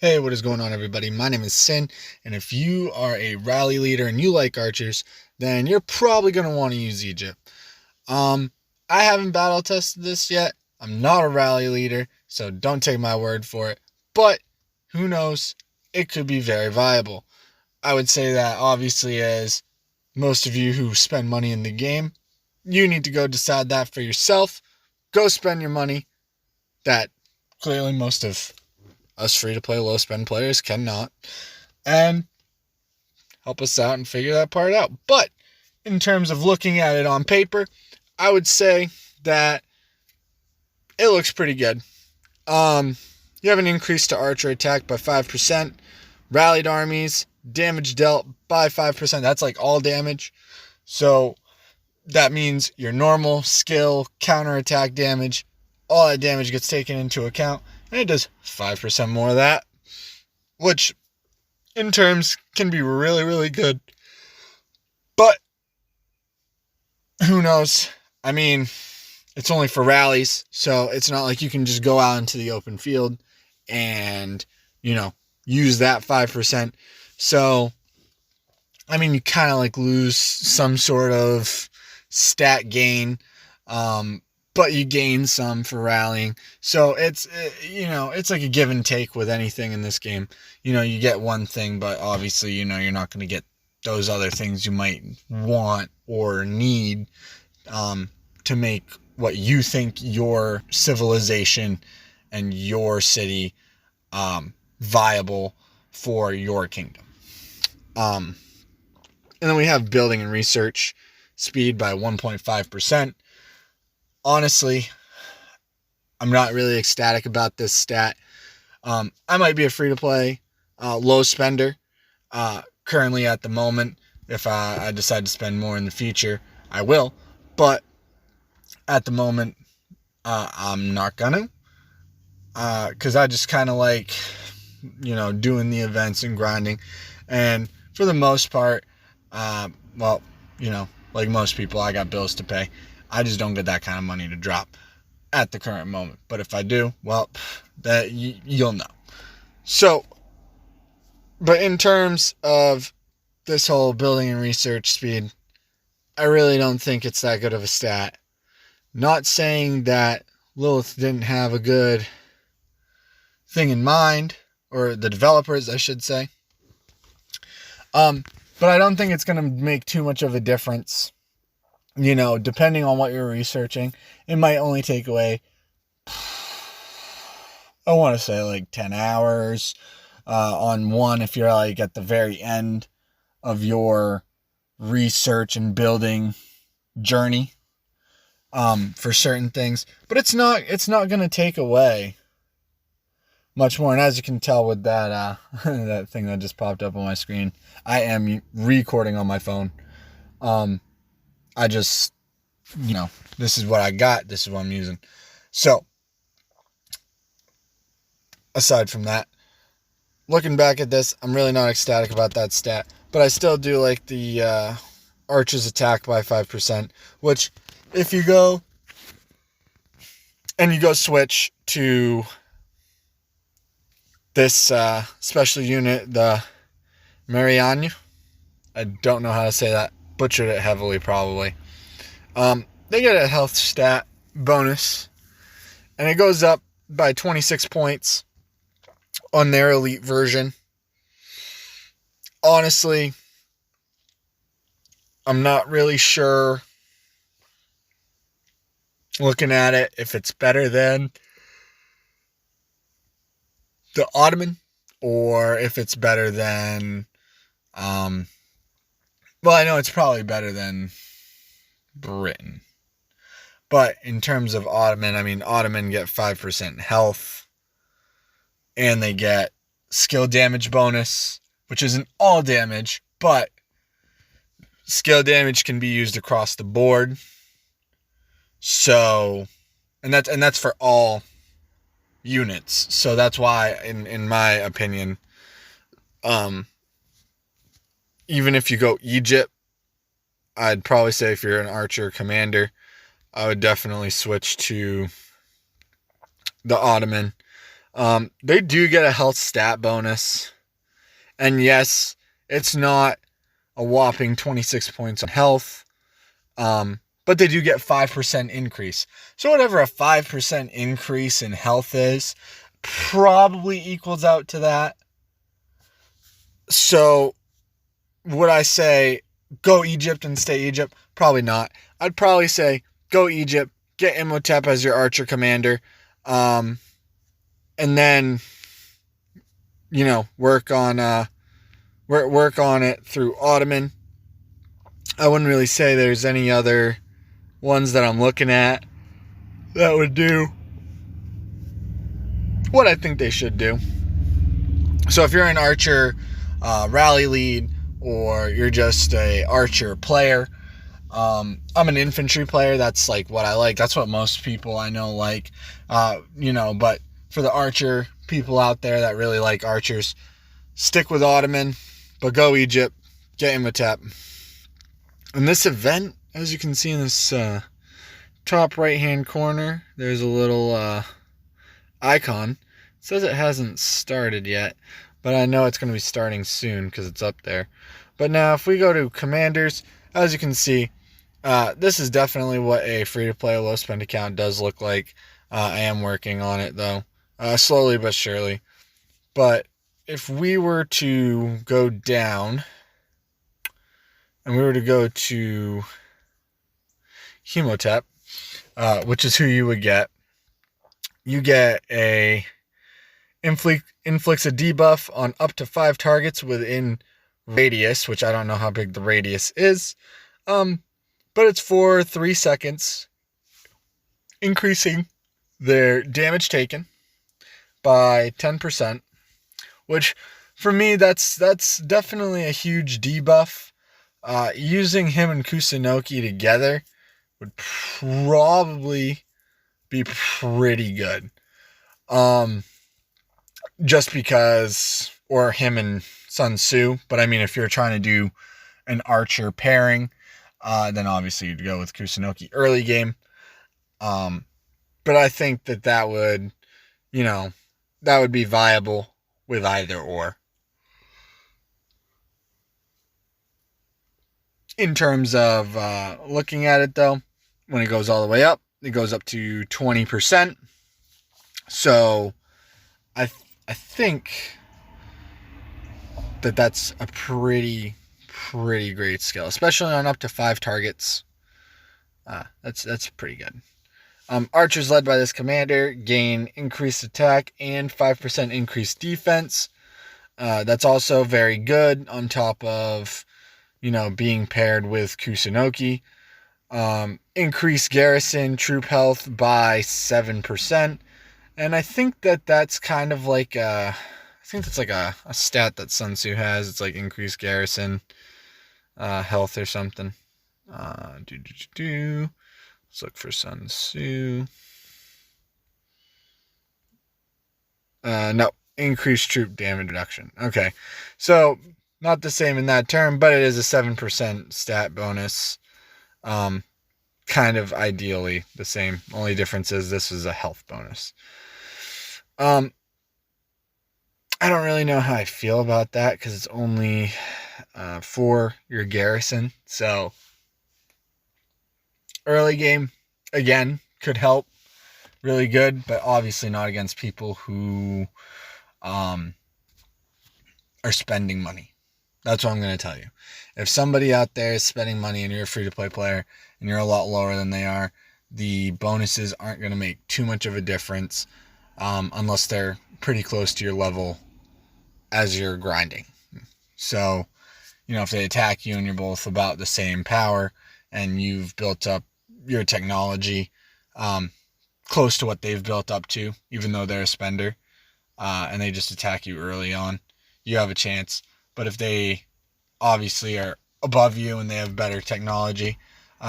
Hey, what is going on, everybody? My name is Sin, and if you are a rally leader and you like archers, then you're probably going to want to use Egypt. Um, I haven't battle tested this yet. I'm not a rally leader, so don't take my word for it. But who knows? It could be very viable. I would say that obviously, as most of you who spend money in the game, you need to go decide that for yourself. Go spend your money. That clearly most of us free-to-play low-spend players cannot, and help us out and figure that part out. But in terms of looking at it on paper, I would say that it looks pretty good. You have an increase to archer attack by 5%, rallied armies, damage dealt by 5%. That's like all damage. So that means your normal skill, counterattack damage, all that damage gets taken into account, and it does 5% more of that, which in terms can be really, really good. But who knows? I mean, it's only for rallies, so it's not like you can just go out into the open field and, use that 5%. So, I mean, you kind of like lose some sort of stat gain, but you gain some for rallying. So it's like a give and take with anything in this game. You get one thing, but obviously, you're not going to get those other things you might want or need to make what you think your civilization and your city viable for your kingdom. And then we have building and research speed by 1.5%. Honestly, I'm not really ecstatic about this stat. I might be a free-to-play low spender currently at the moment. If I decide to spend more in the future, I will. But at the moment, I'm not gonna. Because I just kind of like, doing the events and grinding. And for the most part, like most people, I got bills to pay. I just don't get that kind of money to drop at the current moment. But if I do, well, that you'll know. So, but in terms of this whole building and research speed, I really don't think it's that good of a stat. Not saying that Lilith didn't have a good thing in mind, or the developers, I should say. But I don't think it's going to make too much of a difference. Depending on what you're researching, it might only take away, I want to say like 10 hours on one if you're like at the very end of your research and building journey for certain things. But it's not going to take away much more. And as you can tell with that that thing that just popped up on my screen, I am recording on my phone. I just, this is what I got. This is what I'm using. So, aside from that, looking back at this, I'm really not ecstatic about that stat. But I still do like the archers attack by 5%, which if you go and you go switch to this special unit, the Mariana, I don't know how to say that. Butchered it heavily, probably. They get a health stat bonus, and it goes up by 26 points on their elite version. Honestly, I'm not really sure, looking at it, if it's better than the Ottoman or if it's better than well, I know it's probably better than Britain. But in terms of Ottoman, Ottoman get 5% health. And they get skill damage bonus, which isn't all damage, but skill damage can be used across the board. So, and that's for all units. So that's why, in my opinion, even if you go Egypt, I'd probably say if you're an archer commander, I would definitely switch to the Ottoman. They do get a health stat bonus. And yes, it's not a whopping 26 points on health. But they do get 5% increase. So whatever a 5% increase in health is, probably equals out to that. So would I say go Egypt and stay Egypt? Probably not. I'd probably say go Egypt, get Imhotep as your archer commander, and then work on it through Ottoman. I wouldn't really say there's any other ones that I'm looking at that would do what I think they should do. So if you're an archer rally lead, or you're just a archer player, I'm an infantry player. That's like what I like. That's what most people I know like. But for the archer people out there that really like archers, stick with Ottoman, but go Egypt, get Imhotep. In this event, as you can see in this top right hand corner, there's a little icon. It says it hasn't started yet, but I know it's going to be starting soon because it's up there. But now if we go to commanders, as you can see, this is definitely what a free-to-play low-spend account does look like. I am working on it, though, slowly but surely. But if we were to go down, and we were to go to Hemotap, which is who you would get, you get a inflicts a debuff on up to 5 targets within radius, which I don't know how big the radius is, but it's for 3 seconds, increasing their damage taken by 10%, which for me that's definitely a huge debuff. Using him and Kusunoki together would probably be pretty good. Just because, or him and Sun Tzu, but I mean, if you're trying to do an archer pairing, then obviously you'd go with Kusunoki early game. But I think that would, that would be viable with either or. In terms of looking at it, though, when it goes all the way up, it goes up to 20%. So I think that's a pretty great skill, especially on up to 5 targets. That's pretty good. Archers led by this commander gain increased attack and 5% increased defense. That's also very good on top of, being paired with Kusunoki. Increased garrison troop health by 7%. And I think that's kind of like a stat that Sun Tzu has. It's like increased garrison health or something. Let's look for Sun Tzu. No, increased troop damage reduction. Okay, so not the same in that term, but it is a 7% stat bonus. Kind of ideally the same. Only difference is this is a health bonus. I don't really know how I feel about that because it's only for your garrison. So early game, again, could help really good, but obviously not against people who are spending money. That's what I'm going to tell you. If somebody out there is spending money and you're a free-to-play player and you're a lot lower than they are, the bonuses aren't going to make too much of a difference unless they're pretty close to your level as you're grinding. So, if they attack you and you're both about the same power and you've built up your technology close to what they've built up to, even though they're a spender, and they just attack you early on, you have a chance. But if they obviously are above you and they have better technology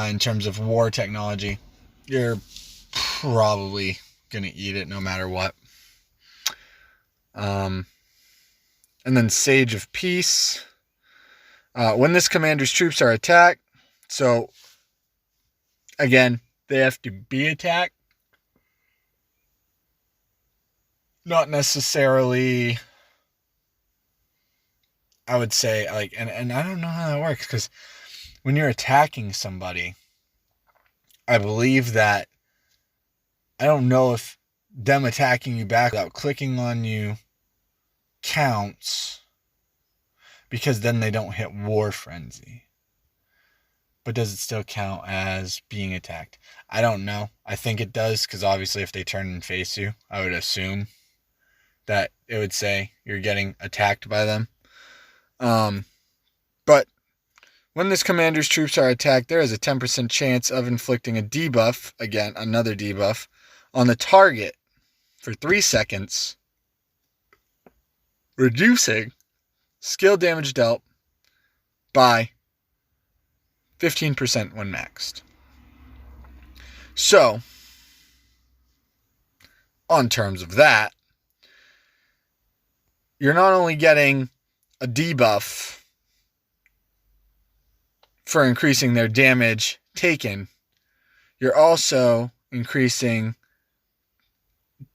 in terms of war technology, you're probably going to eat it no matter what. And then Sage of Peace. When this commander's troops are attacked, so again, they have to be attacked. not necessarily, I would say, like, and I don't know how that works, because when you're attacking somebody, I believe that, I don't know if them attacking you back without clicking on you counts, because then they don't hit War Frenzy. But does it still count as being attacked? I don't know. I think it does, because obviously if they turn and face you, I would assume that it would say you're getting attacked by them. But when this commander's troops are attacked, there is a 10% chance of inflicting a debuff, again, another debuff, on the target for 3 seconds, reducing skill damage dealt by 15% when maxed. So, on terms of that, you're not only getting a debuff for increasing their damage taken, you're also increasing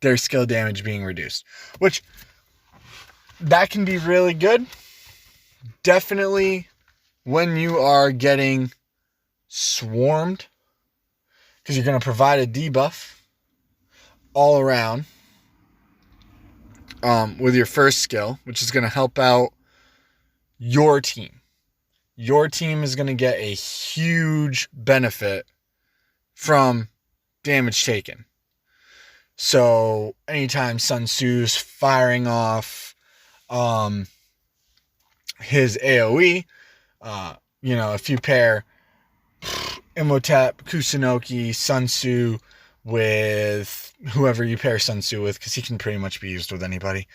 their skill damage being reduced, which that can be really good. Definitely when you are getting swarmed, because you're going to provide a debuff all around with your first skill, which is going to help out your team. Your team is going to get a huge benefit from damage taken. So anytime Sun Tzu's firing off his AoE, if you pair Imhotep, Kusunoki, Sun Tzu with whoever you pair Sun Tzu with, because he can pretty much be used with anybody.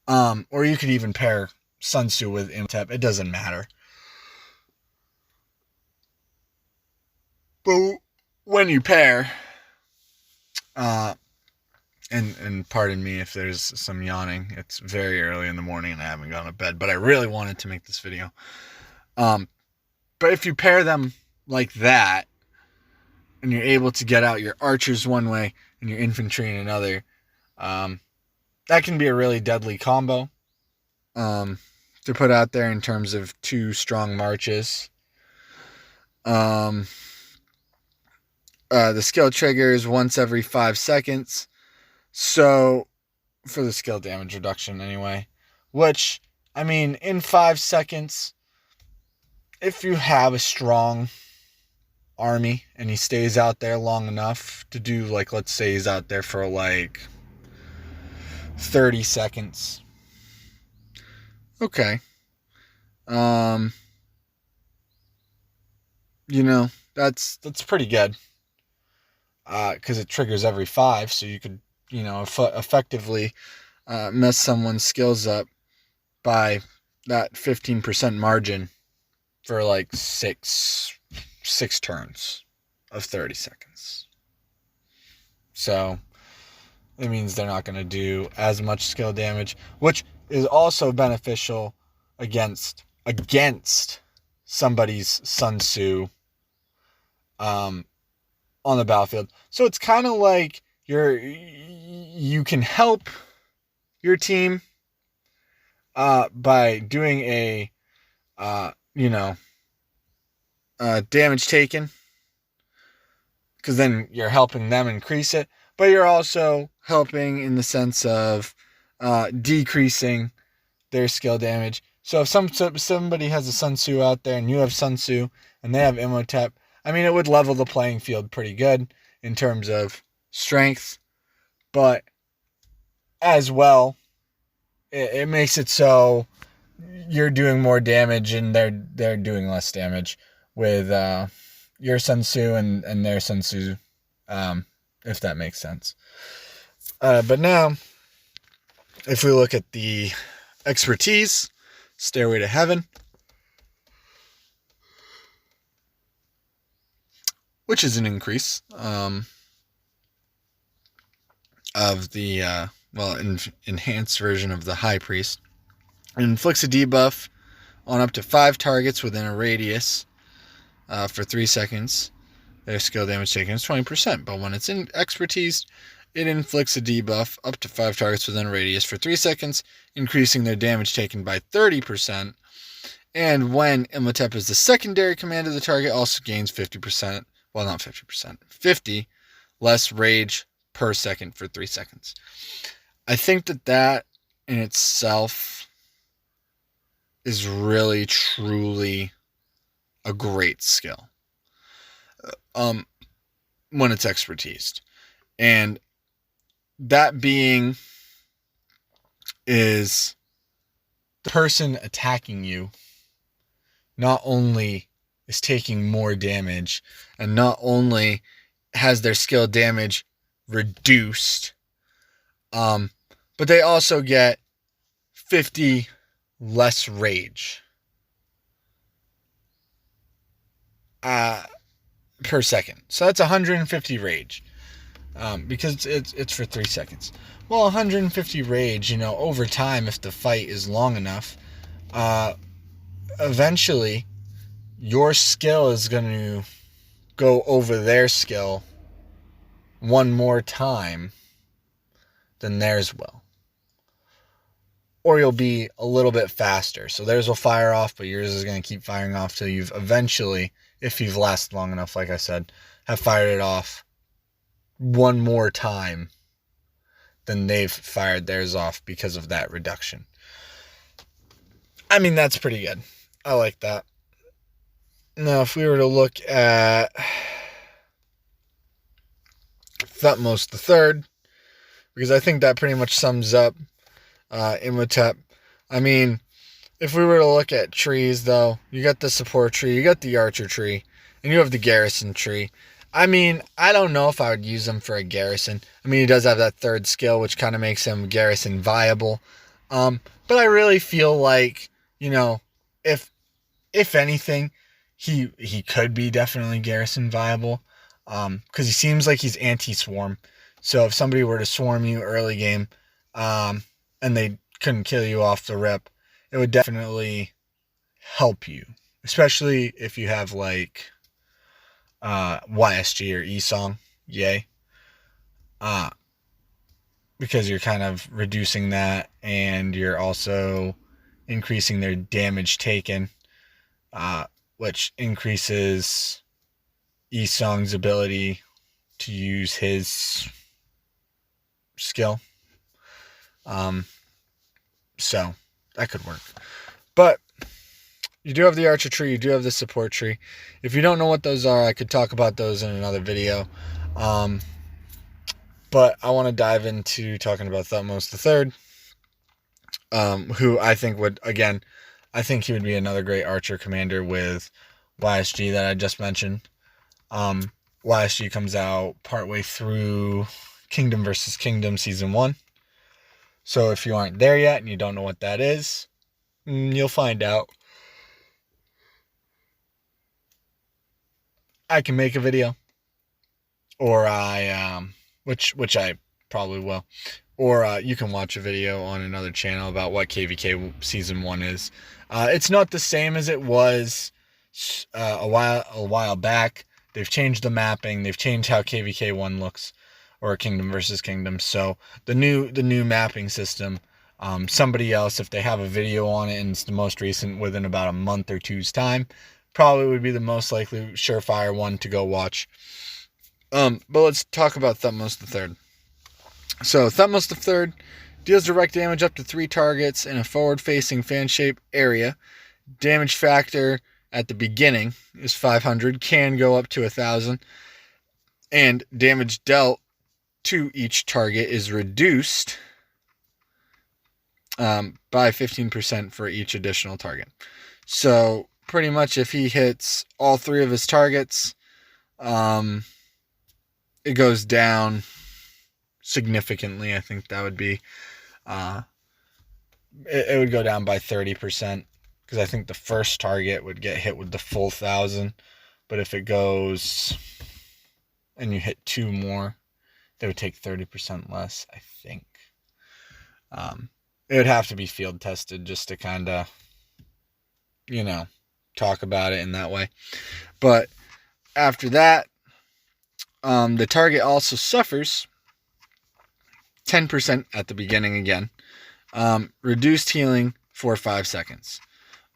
Or you could even pair Sun Tzu with Imhotep. It doesn't matter. But when you pair, and pardon me if there's some yawning, it's very early in the morning and I haven't gone to bed, but I really wanted to make this video. But if you pair them like that, and you're able to get out your archers one way and your infantry in another, that can be a really deadly combo to put out there in terms of 2 strong marches. The skill triggers once every 5 seconds. So, for the skill damage reduction anyway. Which, I mean, in 5 seconds, if you have a strong army and he stays out there long enough to do, like, let's say he's out there for like 30 seconds. Okay. That's pretty good. Because it triggers every 5, so you could, effectively mess someone's skills up by that 15% margin for like six turns of 30 seconds. So it means they're not going to do as much skill damage, which is also beneficial against somebody's Sun Tzu on the battlefield. So it's kind of like you can help your team by doing a damage taken, because then you're helping them increase it, but you're also helping in the sense of decreasing their skill damage. So if somebody has a Sun Tzu out there and you have Sun Tzu and they have Imhotep, I mean, it would level the playing field pretty good in terms of strength, but as well, it makes it so you're doing more damage and they're doing less damage with your Sun Tzu and their Sun Tzu, if that makes sense. But now, if we look at the expertise, Stairway to Heaven, which is an increase of the enhanced version of the High Priest. It inflicts a debuff on up to 5 targets within a radius for 3 seconds. Their skill damage taken is 20%, but when it's in expertise, It inflicts a debuff up to 5 targets within a radius for 3 seconds, increasing their damage taken by 30%. And when Imhotep is the secondary command of the target, also gains 50%, well, not 50%, 50 less rage per second for 3 seconds. I think that in itself is really, truly a great skill when it's expertised. And that being is the person attacking you not only is taking more damage and not only has their skill damage reduced, but they also get 50 less rage per second. So that's 150 rage because it's for 3 seconds. Well, 150 rage, over time, if the fight is long enough, eventually your skill is going to go over their skill one more time than theirs will. Or you'll be a little bit faster. So theirs will fire off, but yours is going to keep firing off till you've eventually, if you've lasted long enough, like I said, have fired it off one more time than they've fired theirs off because of that reduction. I mean, that's pretty good. I like that. Now, if we were to look at Thutmose III, because I think that pretty much sums up Imhotep. I mean, if we were to look at trees, though, you got the support tree, you got the archer tree, and you have the garrison tree. I mean, I don't know if I would use him for a garrison. I mean, he does have that third skill, which kind of makes him garrison viable. But I really feel like, if anything, he could be definitely garrison viable. Because he seems like he's anti-swarm. So if somebody were to swarm you early game, and they couldn't kill you off the rip, it would definitely help you. Especially if you have like YSG or E-Song, yay. Because you're kind of reducing that and you're also increasing their damage taken, which increases E-Song's ability to use his skill. So that could work. But you do have the archer tree, you do have the support tree. If you don't know what those are, I could talk about those in another video. But I want to dive into talking about Thutmose III, who I think I think he would be another great archer commander with YSG that I just mentioned. YSG comes out partway through Kingdom vs. Kingdom Season 1. So if you aren't there yet and you don't know what that is, you'll find out. I can make a video, or which I probably will, or you can watch a video on another channel about what KVK Season 1 is. It's not the same as it was a while back. They've changed the mapping. They've changed how KVK 1 looks, or Kingdom versus Kingdom. So the new mapping system, somebody else, if they have a video on it and it's the most recent within about a month or two's time, probably would be the most likely surefire one to go watch. But let's talk about Thutmose III. So Thutmose III deals direct damage up to 3 targets in a forward-facing fan-shaped area. Damage factor at the beginning is 500, can go up to 1,000, and damage dealt to each target is reduced by 15% for each additional target. So pretty much if he hits all 3 of his targets, it goes down significantly. I think that would be it would go down by 30%, because I think the first target would get hit with the full 1,000, but if it goes and you hit 2 more, they would take 30% less, I think. It would have to be field tested just to kind of, talk about it in that way. But after that, the target also suffers 10% at the beginning again. Reduced healing for 5 seconds,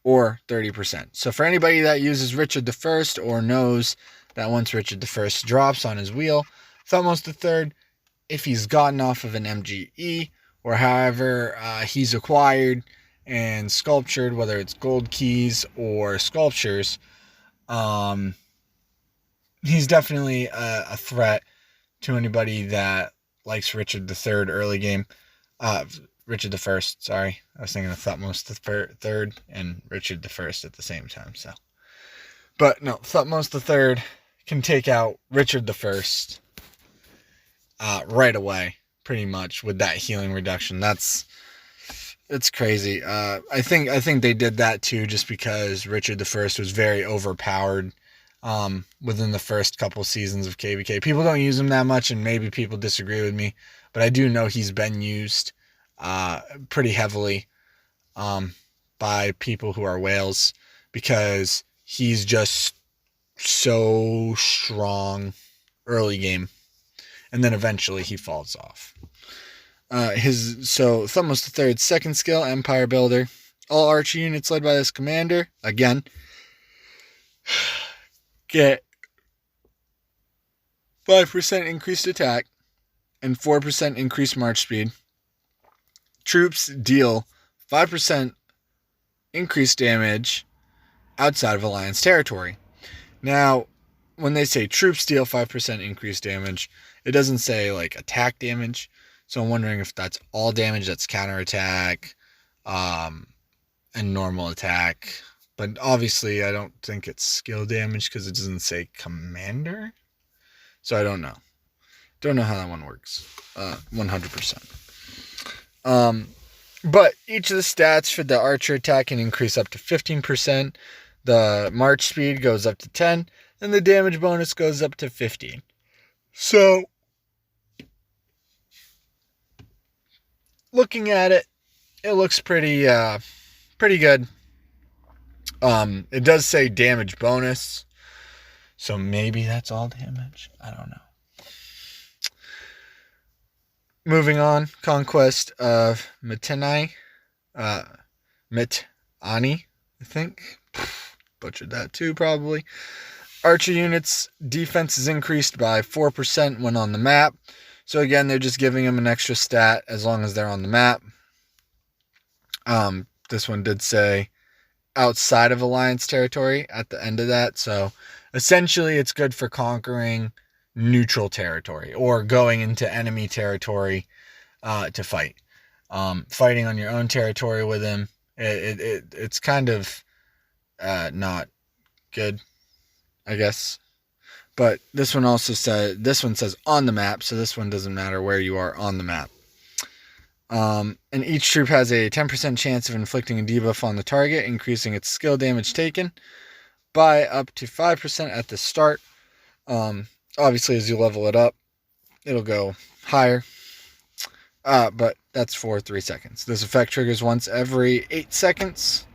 or 30%. So for anybody that uses Richard I or knows that once Richard I drops on his wheel, Thutmose III, if he's gotten off of an MGE or however he's acquired and sculptured, whether it's gold keys or sculptures, he's definitely a threat to anybody that likes Richard III early game. Richard I, sorry. I was thinking of Thutmose III and Richard I at the same time. But no, Thutmose III can take out Richard I right away, pretty much, with that healing reduction. It's crazy. I think they did that too, just because Richard I was very overpowered within the first couple seasons of KVK. People don't use him that much, and maybe people disagree with me, but I do know he's been used pretty heavily by people who are whales, because he's just so strong early game, and then eventually he falls off. Thutmose III's second skill, Empire Builder. All Archery units led by this commander, again, get 5% increased attack and 4% increased march speed. Troops deal 5% increased damage outside of Alliance territory. Now, when they say troops deal 5% increased damage, it doesn't say like attack damage. So I'm wondering if that's all damage, that's counterattack, and normal attack. But obviously, I don't think it's skill damage because it doesn't say commander. So I don't know. Don't know how that one works. 100%. But each of the stats for the archer attack can increase up to 15%. The march speed goes up to 10, and the damage bonus goes up to 15. So, looking at it, it looks pretty good. It does say damage bonus, so maybe that's all damage. I don't know. Moving on, conquest of Mitanni, I think. Butchered that too, probably. Archer units' defense is increased by 4% when on the map. So again, they're just giving them an extra stat as long as they're on the map. This one did say outside of Alliance territory at the end of that. So essentially, it's good for conquering neutral territory or going into enemy territory to fight. Fighting on your own territory with him, it's kind of not good, I guess. But this one says on the map, so this one doesn't matter where you are on the map. And each troop has a 10% chance of inflicting a debuff on the target, increasing its skill damage taken by up to 5% at the start. Obviously, as you level it up, it'll go higher. But that's for 3 seconds. This effect triggers once every 8 seconds.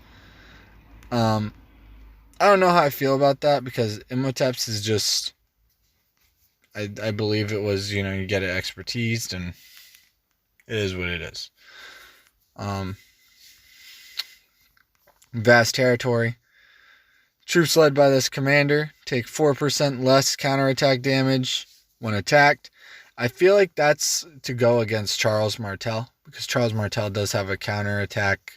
I don't know how I feel about that, because Imhotep's is just, I believe it was, you get it expertised, and it is what it is. Vast territory. Troops led by this commander take 4% less counterattack damage when attacked. I feel like that's to go against Charles Martel, because Charles Martel does have a counterattack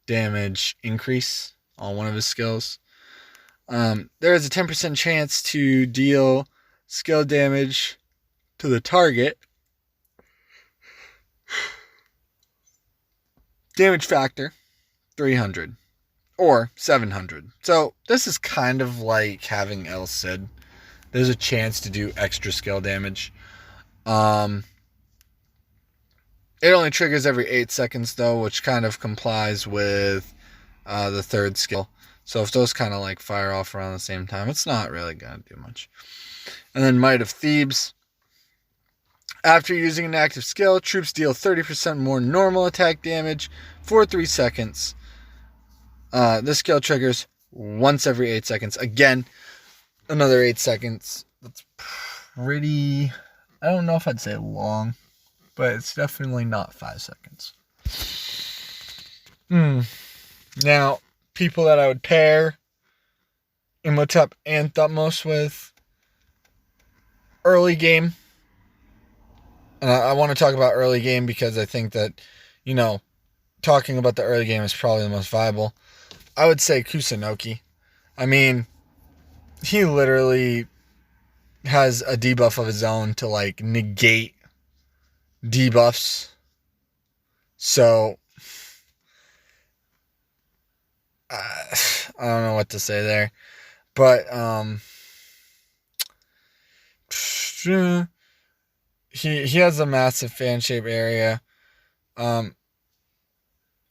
damage increase on one of his skills. There is a 10% chance to deal skill damage to the target. Damage factor, 300. Or 700. So this is kind of like having El Cid. There's a chance to do extra skill damage. It only triggers every 8 seconds though, which kind of complies with the third skill. So if those kind of like fire off around the same time, it's not really going to do much. And then Might of Thebes. After using an active skill, troops deal 30% more normal attack damage for 3 seconds. This skill triggers once every 8 seconds. Again, another 8 seconds. That's pretty, I don't know if I'd say long. but it's definitely not 5 seconds. Now, people that I would pair Imhotep and Thutmose with early game. And I want to talk about early game because I think that, talking about the early game is probably the most viable. I would say Kusunoki. I mean, he literally has a debuff of his own to like negate debuffs. So I don't know what to say there, but he has a massive fan shape area, and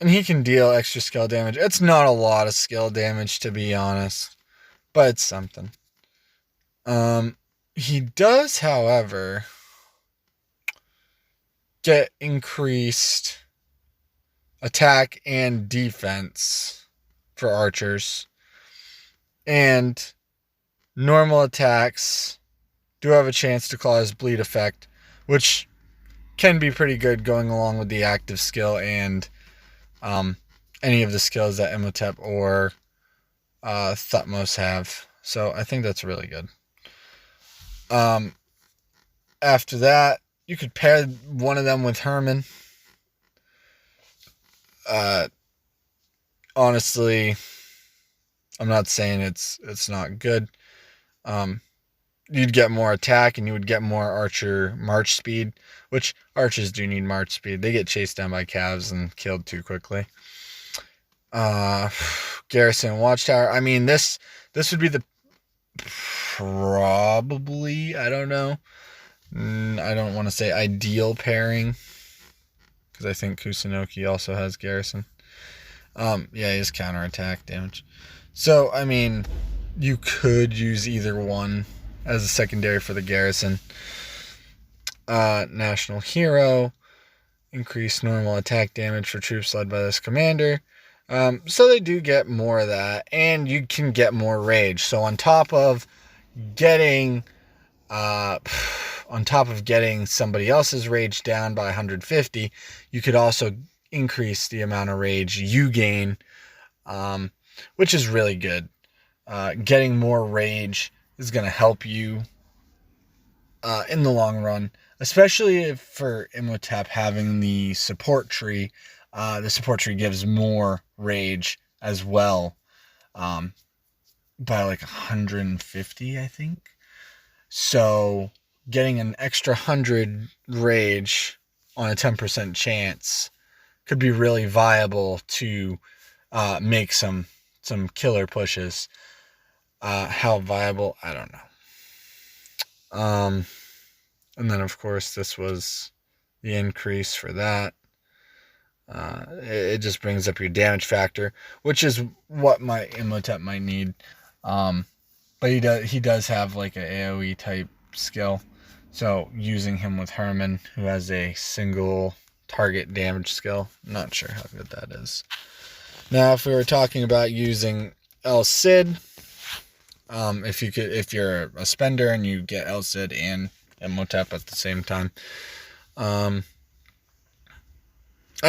he can deal extra skill damage. It's not a lot of skill damage, to be honest, but it's something. He does, however, get increased attack and defense for archers, and normal attacks do have a chance to cause bleed effect, which can be pretty good going along with the active skill and any of the skills that Imhotep or Thutmose have. So I think that's really good. After that, you could pair one of them with Herman. Honestly, I'm not saying it's not good. You'd get more attack and you would get more archer march speed, which archers do need march speed. They get chased down by calves and killed too quickly. Garrison Watchtower. I mean, this would be the probably, I don't know. I don't want to say ideal pairing because I think Kusunoki also has Garrison. Yeah, he has counterattack damage. So, I mean, you could use either one as a secondary for the Garrison. National Hero. Increased normal attack damage for troops led by this commander. So they do get more of that. And you can get more rage. So on top of getting somebody else's rage down by 150, you could also increase the amount of rage you gain, which is really good. Getting more rage is going to help you in the long run, especially if for Imhotep having the support tree. The support tree gives more rage as well, by like 150, I think. So getting an extra 100 rage on a 10% chance could be really viable to make some killer pushes. How viable, I don't know. And then, of course, this was the increase for that. It just brings up your damage factor, which is what my Imhotep might need. But he does have like an AoE type skill. So using him with Herman, who has a single target damage skill, I'm not sure how good that is. Now, if we were talking about using El Cid, if you're a spender and you get El Cid and Hemotap at the same time, I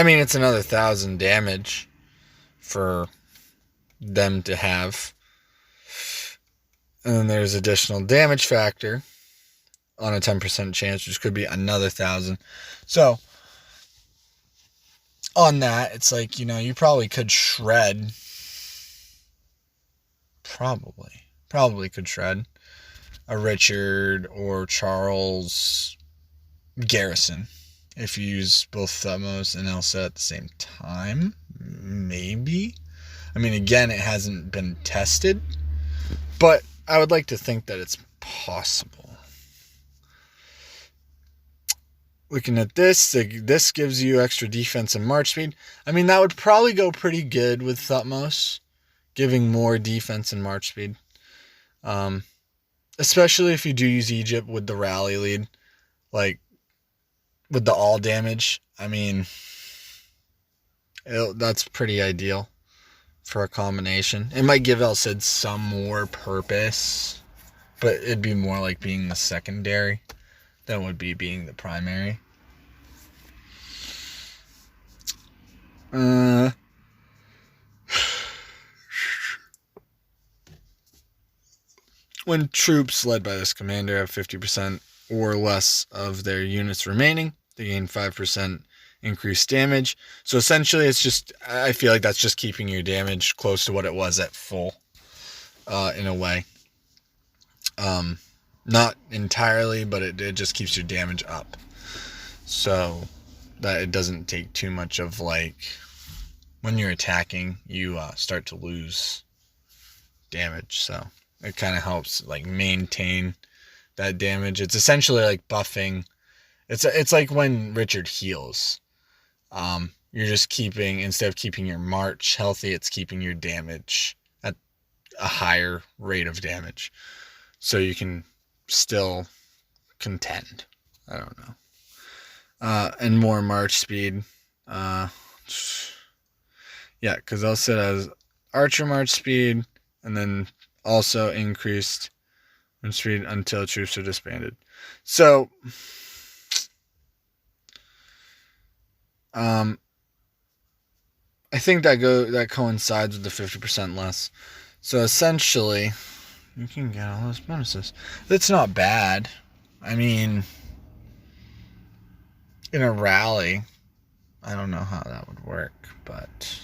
mean, it's another 1,000 damage for them to have. And then there's additional damage factor on a 10% chance, which could be another 1,000. So on that, it's like, you probably could shred. Probably could shred a Richard or Charles Garrison if you use both Thutmose and Elsa at the same time. Maybe. I mean, again, it hasn't been tested, but I would like to think that it's possible. Looking at this gives you extra defense and march speed. I mean, that would probably go pretty good with Thutmose, giving more defense and march speed. Especially if you do use Eygpt with the rally lead, like with the all damage. I mean, that's pretty ideal for a combination. It might give El Cid some more purpose, but it'd be more like being the secondary than it would be being the primary. When troops led by this commander have 50% or less of their units remaining, they gain 5% increased damage. So essentially, it's just, I feel like that's just keeping your damage close to what it was at full, in a way. Not entirely, but it just keeps your damage up. So that it doesn't take too much of, like, when you're attacking, you start to lose damage. So it kind of helps, like, maintain that damage. It's essentially like buffing. It's like when Richard heals. You're just keeping, instead of keeping your march healthy, it's keeping your damage at a higher rate of damage. So you can still contend. I don't know. And more march speed. Yeah, because I'll set as archer march speed, and then also increased march speed until troops are disbanded. So, I think that coincides with the 50% less. So essentially, you can get all those bonuses. That's not bad. I mean, in a rally, I don't know how that would work, but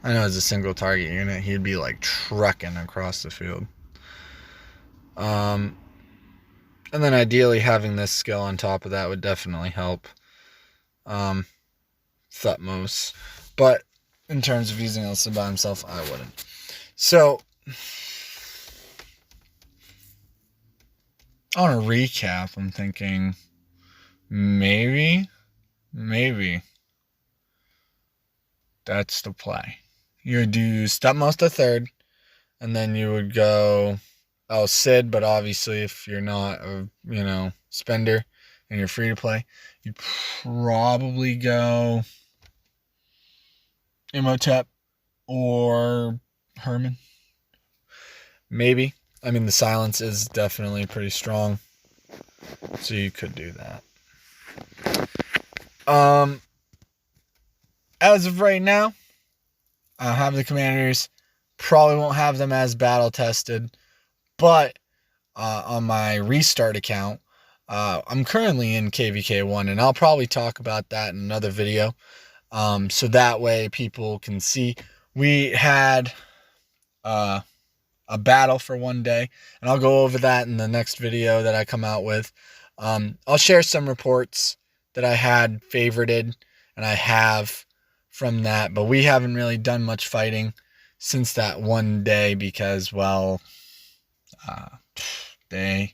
I know as a single target unit, he'd be like trucking across the field. And then ideally having this skill on top of that would definitely help Thutmose. But in terms of using Elsa by himself, I wouldn't. So, on a recap, I'm thinking maybe that's the play. You would do Thutmose III, and then you would go Sid, but obviously if you're not a, spender and you're free to play, you'd probably go Imhotep or Herman. Maybe. I mean, the silence is definitely pretty strong, so you could do that. As of right now, I have the commanders. Probably won't have them as battle tested, but on my restart account, I'm currently in KVK1, and I'll probably talk about that in another video. So that way people can see. We had a battle for one day, and I'll go over that in the next video that I come out with. I'll share some reports that I had favorited, and I have from that, but we haven't really done much fighting since that one day because, well, they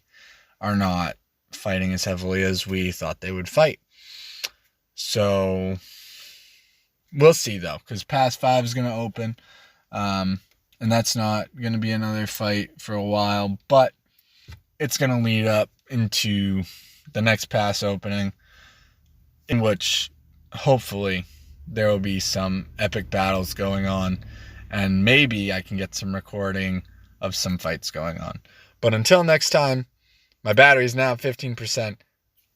are not fighting as heavily as we thought they would fight. So we'll see, though, because Pass 5 is going to open, and that's not going to be another fight for a while, but it's going to lead up into the next pass opening, in which hopefully there will be some epic battles going on, and maybe I can get some recording of some fights going on. But until next time, my battery's now at 15%.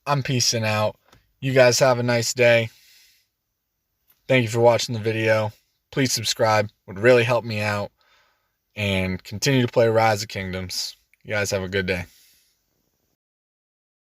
I'm peacing out. You guys have a nice day. Thank you for watching the video. Please subscribe. It would really help me out. And continue to play Rise of Kingdoms. You guys have a good day.